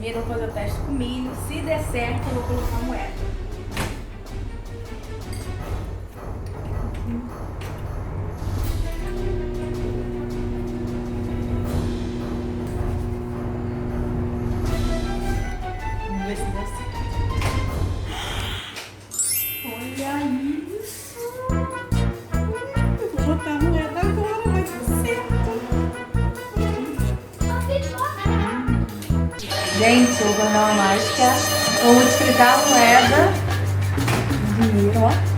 dinheiro, eu vou fazer o teste com milho. Se der certo, eu vou colocar a moeda. Vamos ver se dá certo. Olha isso! Eu vou botar a moeda agora, vai dar certo. Gente, eu vou dar uma mágica. Vou multiplicar a moeda. Dinheiro, ó.